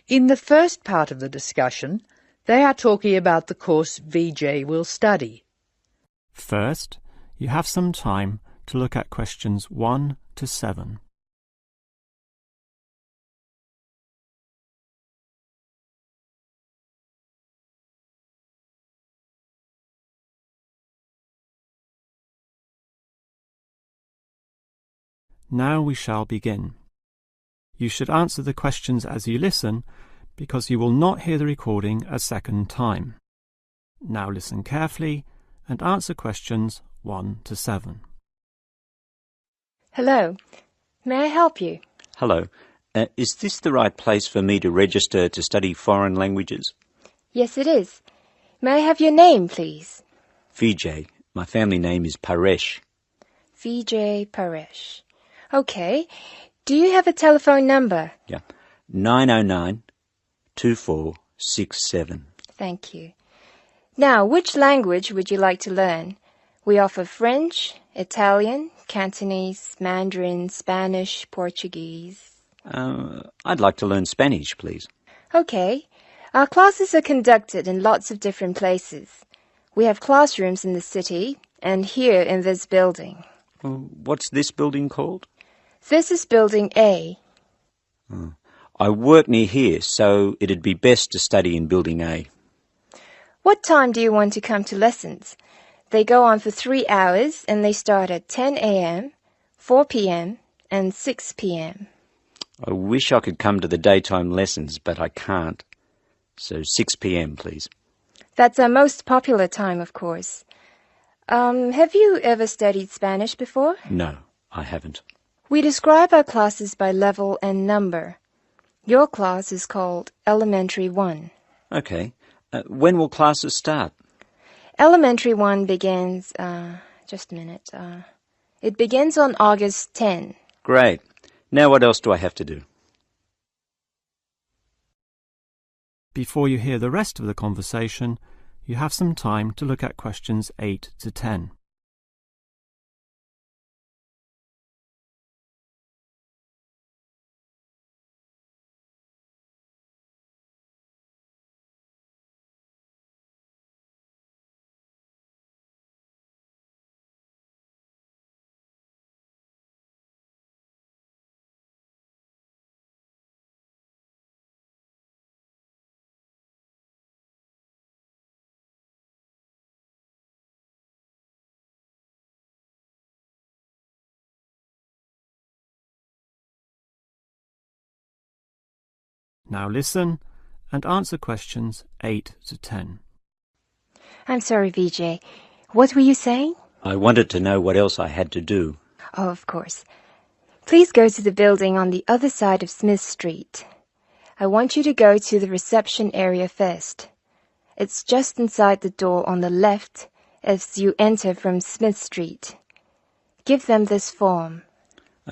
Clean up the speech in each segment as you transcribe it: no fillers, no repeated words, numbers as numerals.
In the first part of the discussion, they are talking about the course VJ will study. First, you have some time to look at questions 1 to 7. Now we shall begin. You should answer the questions as you listen, because you will not hear the recording a second time. Now listen carefully and answer questions 1 to 7. Hello. May I help you? Hello. Is this the right place for me to register to study foreign languages? Yes, it is. May I have your name, please? Vijay. My family name is Paresh. Vijay Paresh. Okay. Do you have a telephone number? Yeah. 909-2467. Thank you. Now, which language would you like to learn? We offer French, Italian, Cantonese, Mandarin, Spanish, Portuguese. I'd like to learn Spanish, please. Okay. Our classes are conducted in lots of different places. We have classrooms in the city and here in this building. What's this building called? This is Building A. I work near here, so it'd be best to study in Building A. What time do you want to come to lessons? They go on for 3 hours and they start at 10 a.m., 4 p.m. and 6 p.m. I wish I could come to the daytime lessons, but I can't. So 6 p.m, please. That's our most popular time, of course. Have you ever studied Spanish before? No, I haven't. We describe our classes by level and number. Your class is called Elementary 1. Okay. When will classes start? Elementary 1 begins, just a minute. It begins on August 10. Great. Now what else do I have to do? Before you hear the rest of the conversation, you have some time to look at questions 8 to 10. Now listen and answer questions 8 to 10. I'm sorry, Vijay. What were you saying? I wanted to know what else I had to do. Oh, of course. Please go to the building on the other side of Smith Street. I want you to go to the reception area first. It's just inside the door on the left as you enter from Smith Street. Give them this form.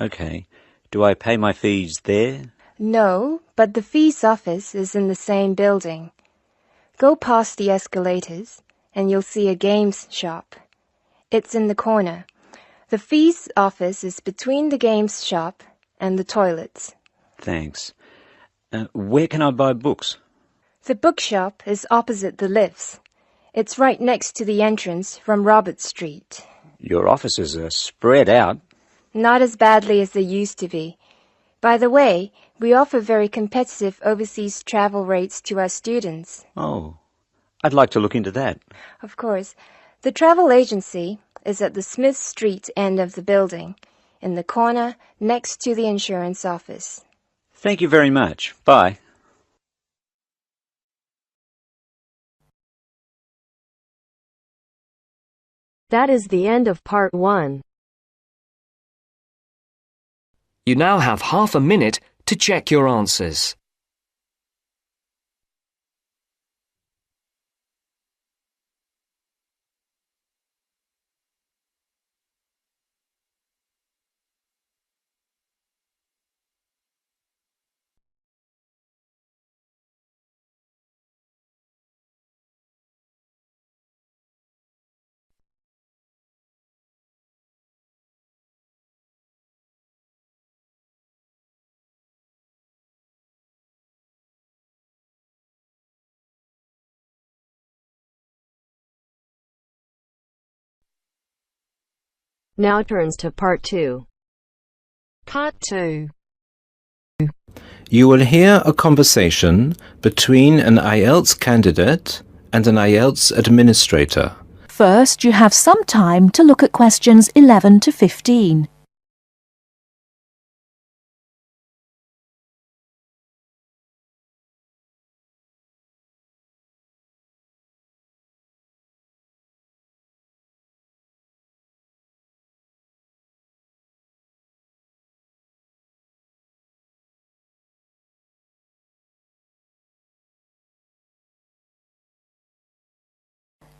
Okay. Do I pay my fees there? No, but the fees office is in the same building. Go past the escalators and you'll see a games shop. It's in the corner. The fees office is between the games shop and the toilets. Thanks. Where can I buy books? The bookshop is opposite the lifts. It's right next to the entrance from Robert Street. Your offices are spread out. Not as badly as they used to be. By the way, we offer very competitive overseas travel rates to our students. Oh, I'd like to look into that. Of course. The travel agency is at the Smith Street end of the building, in the corner next to the insurance office. Thank you very much. Bye. That is the end of part 1. You now have half a minute to check your answers. Now turns to Part 2. Part 2. You will hear a conversation between an IELTS candidate and an IELTS administrator. First, you have some time to look at questions 11 to 15.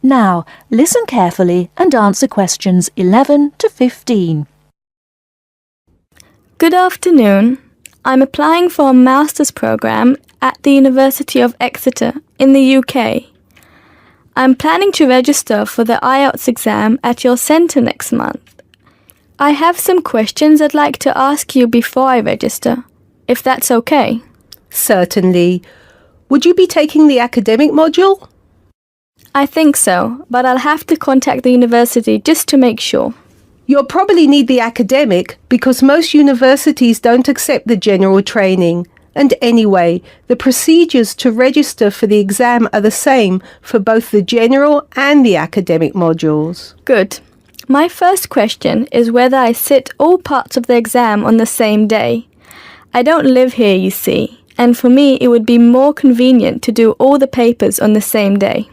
Now, listen carefully and answer questions 11 to 15. Good afternoon. I'm applying for a master's program at the University of Exeter in the UK. I'm planning to register for the IELTS exam at your centre next month. I have some questions I'd like to ask you before I register, if that's okay. Certainly. Would you be taking the academic module? I think so, but I'll have to contact the university just to make sure. You'll probably need the academic because most universities don't accept the general training. And anyway, the procedures to register for the exam are the same for both the general and the academic modules. Good. My first question is whether I sit all parts of the exam on the same day. I don't live here, you see. And for me, it would be more convenient to do all the papers on the same day.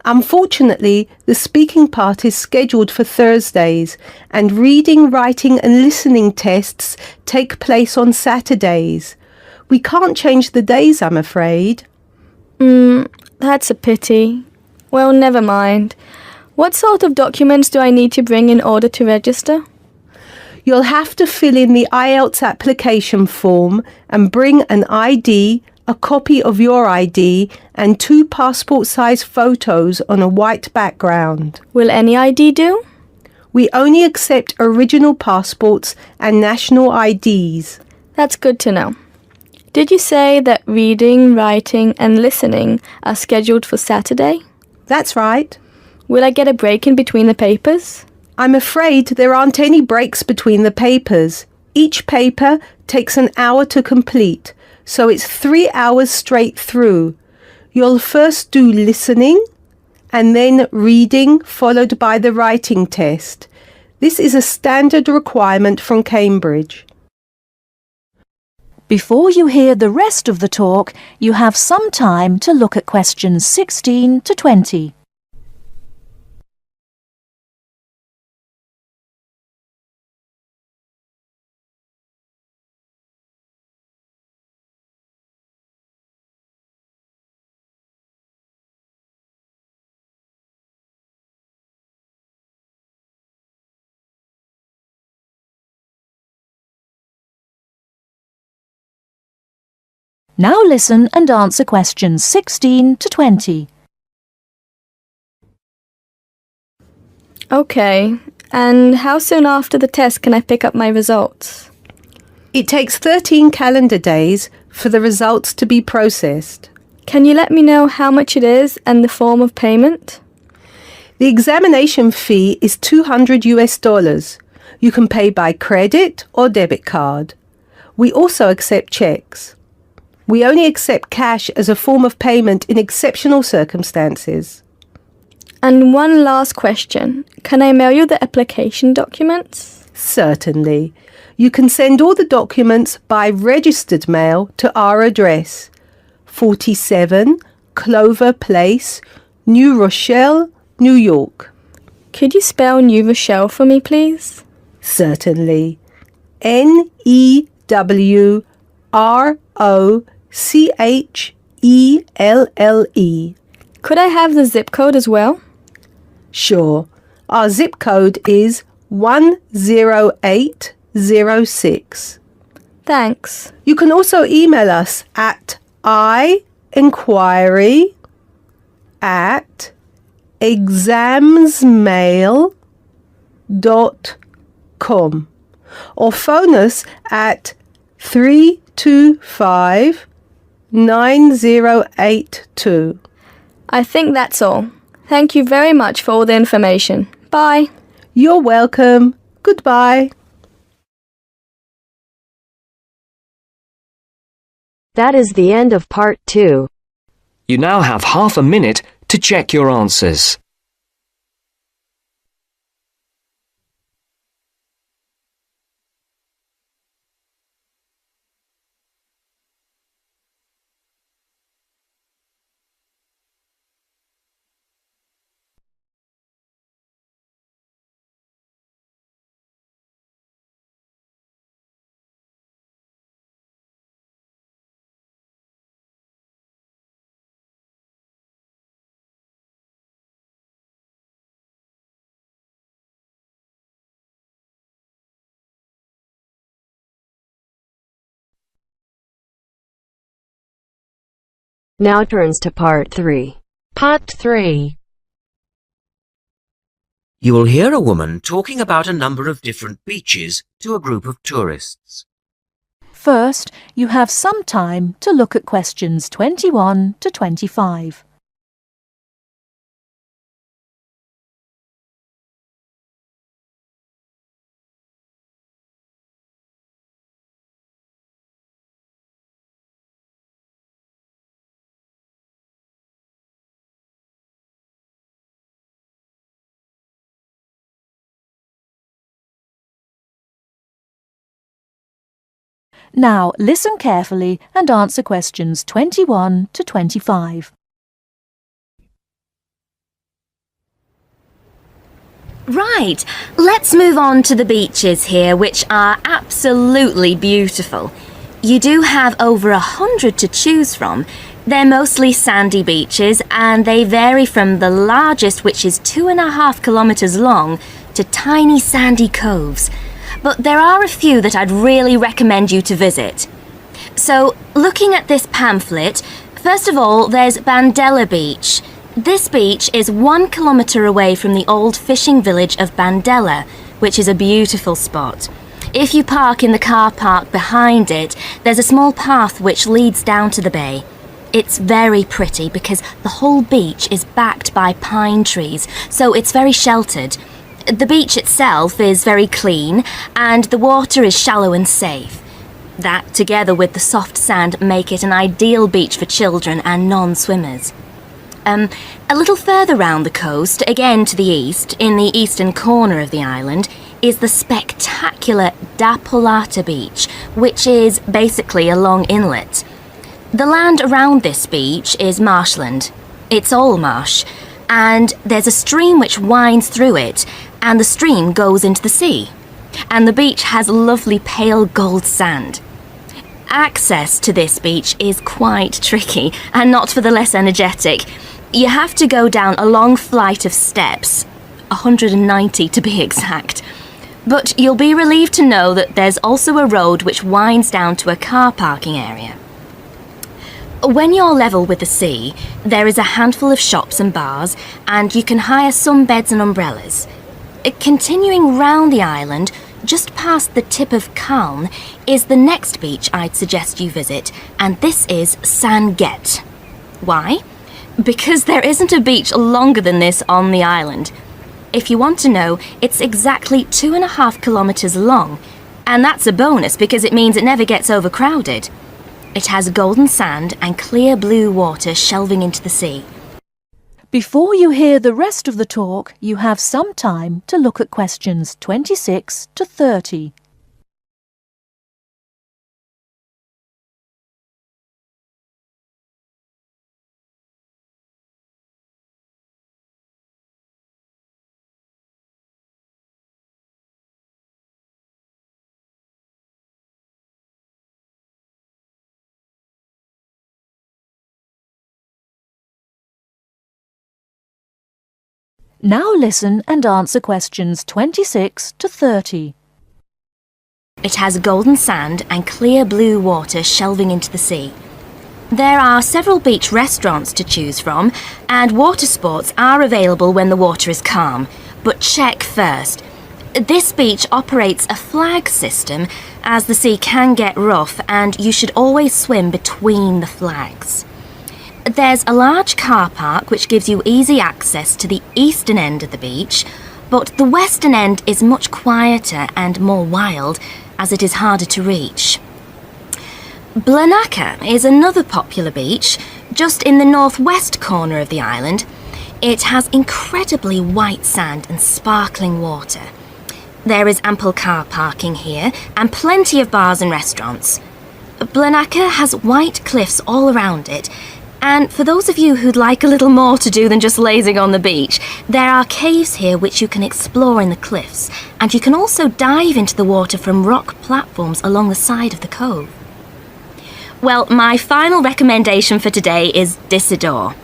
Unfortunately, the speaking part is scheduled for Thursdays, and reading, writing and listening tests take place on Saturdays. We can't change the days, I'm afraid. That's a pity. Well, never mind. What sort of documents do I need to bring in order to register? You'll have to fill in the IELTS application form and bring an ID, a copy of your ID, and 2 passport-size photos on a white background. Will any ID do? We only accept original passports and national IDs. That's good to know. Did you say that reading, writing, and listening are scheduled for Saturday? That's right. Will I get a break in between the papers? I'm afraid there aren't any breaks between the papers. Each paper takes an hour to complete, so it's 3 hours straight through. You'll first do listening and then reading, followed by the writing test. This is a standard requirement from Cambridge. Before you hear the rest of the talk, you have some time to look at questions 16 to 20. Now listen and answer questions 16 to 20. Okay, and how soon after the test can I pick up my results? It takes 13 calendar days for the results to be processed. Can you let me know how much it is and the form of payment? The examination fee is $200. You can pay by credit or debit card. We also accept checks. We only accept cash as a form of payment in exceptional circumstances. And one last question. Can I mail you the application documents? Certainly. You can send all the documents by registered mail to our address, 47 Clover Place, New Rochelle, New York. Could you spell New Rochelle for me, please? Certainly. NEWROCHELLE. Could I have the zip code as well? Sure. Our zip code is 10806. Thanks. You can also email us at inquiry@examsmail.com or phone us at 325-9082. I think that's all. Thank you very much for all the information. Bye. You're welcome. Goodbye. That is the end of part 2. You now have half a minute to check your answers. Now turns to part 3. Part 3. You will hear a woman talking about a number of different beaches to a group of tourists. First, you have some time to look at questions 21 to 25. Now listen carefully and answer questions 21 to 25. Right, let's move on to the beaches here, which are absolutely beautiful. You do have over 100 to choose from. They're mostly sandy beaches and they vary from the largest, which is 2.5 kilometres long, to tiny sandy coves. But there are a few that I'd really recommend you to visit. So, looking at this pamphlet, first of all, there's Bandella Beach. This beach is 1 kilometre away from the old fishing village of Bandella, which is a beautiful spot. If you park in the car park behind it, there's a small path which leads down to the bay. It's very pretty because the whole beach is backed by pine trees, so it's very sheltered. The beach itself is very clean and the water is shallow and safe. That, together with the soft sand, make it an ideal beach for children and non-swimmers. A little further round the coast, again to the east, in the eastern corner of the island, is the spectacular Da Polata Beach, which is basically a long inlet. The land around this beach is marshland. It's all marsh, and there's a stream which winds through it, and the stream goes into the sea. And the beach has lovely pale gold sand. Access to this beach is quite tricky, and not for the less energetic. You have to go down a long flight of steps, 190 to be exact. But you'll be relieved to know that there's also a road which winds down to a car parking area. When you're level with the sea, there is a handful of shops and bars, and you can hire some beds and umbrellas. Continuing round the island, just past the tip of Calne, is the next beach I'd suggest you visit, and this is San Get. Why? Because there isn't a beach longer than this on the island. If you want to know, it's exactly 2.5 kilometres long, and that's a bonus because it means it never gets overcrowded. It has golden sand and clear blue water shelving into the sea. Before you hear the rest of the talk, you have some time to look at questions 26 to 30. Now listen and answer questions 26 to 30. It has golden sand and clear blue water shelving into the sea. There are several beach restaurants to choose from, and water sports are available when the water is calm. But check first. This beach operates a flag system, as the sea can get rough and you should always swim between the flags. There's a large car park which gives you easy access to the eastern end of the beach. but the western end is much quieter and more wild, as it is harder to reach. Blanaka is another popular beach, just in the northwest corner of the island. It has incredibly white sand and sparkling water. There is ample car parking here and plenty of bars and restaurants. Blanaka has white cliffs all around it, and for those of you who'd like a little more to do than just lazing on the beach, there are caves here which you can explore in the cliffs, and you can also dive into the water from rock platforms along the side of the cove. Well, my final recommendation for today is Disador.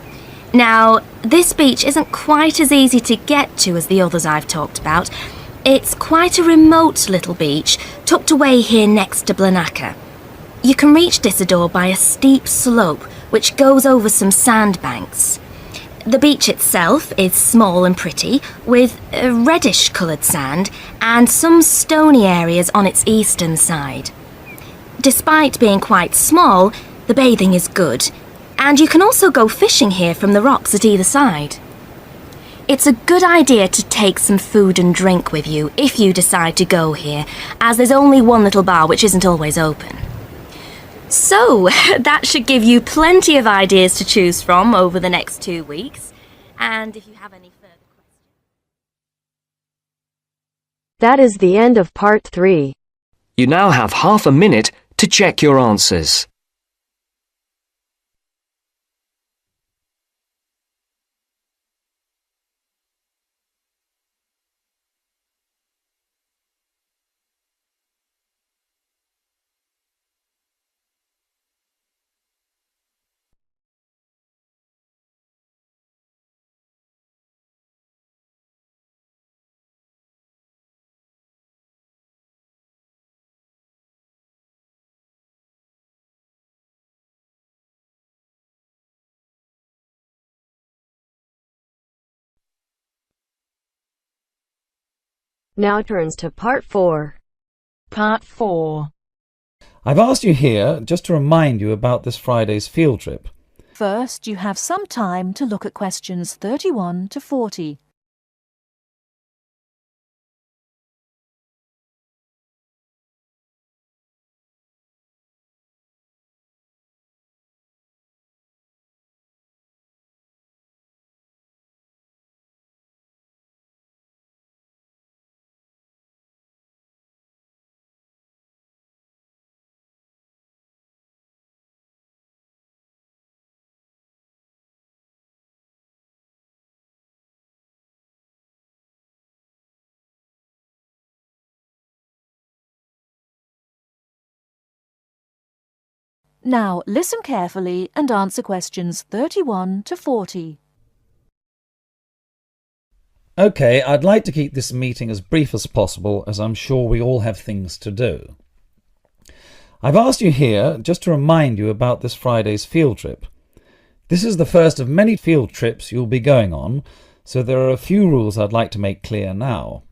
Now, this beach isn't quite as easy to get to as the others I've talked about. It's quite a remote little beach, tucked away here next to Blanaka. You can reach Disador by a steep slope which goes over some sandbanks. The beach itself is small and pretty, with reddish-coloured sand and some stony areas on its eastern side. Despite being quite small, the bathing is good, and you can also go fishing here from the rocks at either side. It's a good idea to take some food and drink with you if you decide to go here, as there's only one little bar which isn't always open. So, that should give you plenty of ideas to choose from over the next 2 weeks. And if you have any further questions... That is the end of part 3. You now have half a minute to check your answers. Now turns to part 4. Part 4. I've asked you here just to remind you about this Friday's field trip. First, you have some time to look at questions 31 to 40. Now listen carefully and answer questions 31 to 40. OK, I'd like to keep this meeting as brief as possible, as I'm sure we all have things to do. I've asked you here just to remind you about this Friday's field trip. This is the first of many field trips you'll be going on, so there are a few rules I'd like to make clear now.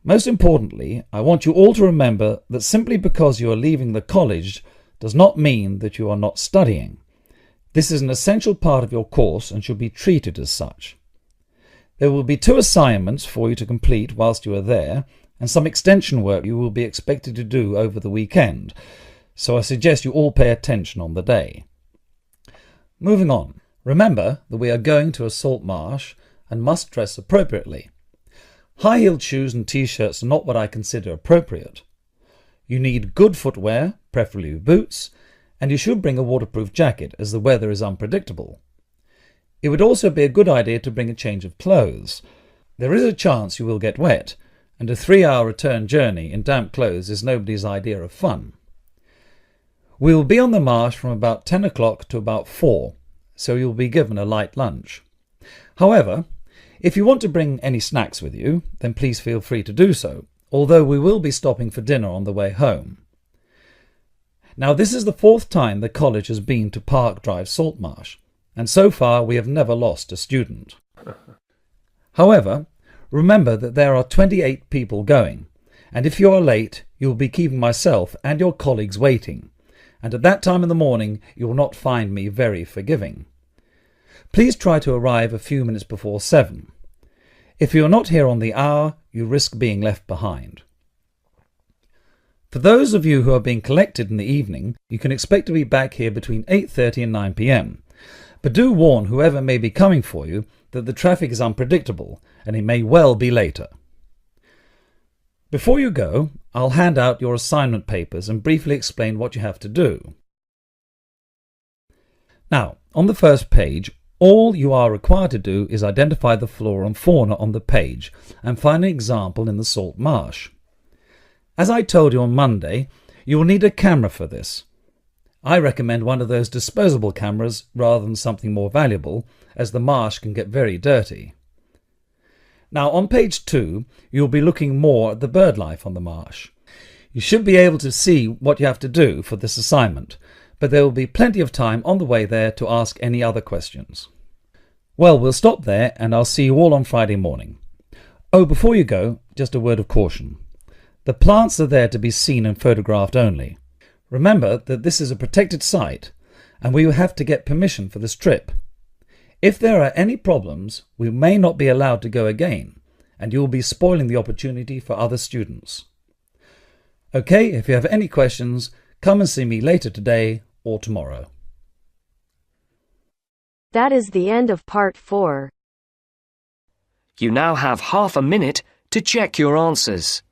Most importantly, I want you all to remember that simply because you are leaving the college does not mean that you are not studying. This is an essential part of your course and should be treated as such. There will be 2 assignments for you to complete whilst you are there, and some extension work you will be expected to do over the weekend, so I suggest you all pay attention on the day. Moving on, remember that we are going to a salt marsh and must dress appropriately. High-heeled shoes and t-shirts are not what I consider appropriate. You need good footwear, preferably boots, and you should bring a waterproof jacket as the weather is unpredictable. It would also be a good idea to bring a change of clothes. There is a chance you will get wet, and a 3-hour return journey in damp clothes is nobody's idea of fun. We will be on the marsh from about 10 o'clock to about 4, so you'll be given a light lunch. However, if you want to bring any snacks with you, then please feel free to do so, although we will be stopping for dinner on the way home. Now, this is the 4th time the college has been to Park Drive Saltmarsh, and so far we have never lost a student. However, remember that there are 28 people going, and if you are late, you will be keeping myself and your colleagues waiting, and at that time in the morning you will not find me very forgiving. Please try to arrive a few minutes before 7. If you are not here on the hour, you risk being left behind. For those of you who are being collected in the evening, you can expect to be back here between 8:30 and 9 p.m. But do warn whoever may be coming for you that the traffic is unpredictable and it may well be later. Before you go, I'll hand out your assignment papers and briefly explain what you have to do. Now, on the first page, all you are required to do is identify the flora and fauna on the page and find an example in the salt marsh. As I told you on Monday, you will need a camera for this. I recommend one of those disposable cameras rather than something more valuable, as the marsh can get very dirty. Now on page 2, you'll be looking more at the bird life on the marsh. You should be able to see what you have to do for this assignment, but there will be plenty of time on the way there to ask any other questions. Well, we'll stop there and I'll see you all on Friday morning. Oh, before you go, just a word of caution. The plants are there to be seen and photographed only. Remember that this is a protected site and we will have to get permission for this trip. If there are any problems, we may not be allowed to go again and you will be spoiling the opportunity for other students. Okay, if you have any questions, come and see me later today or tomorrow. That is the end of part 4. You now have half a minute to check your answers.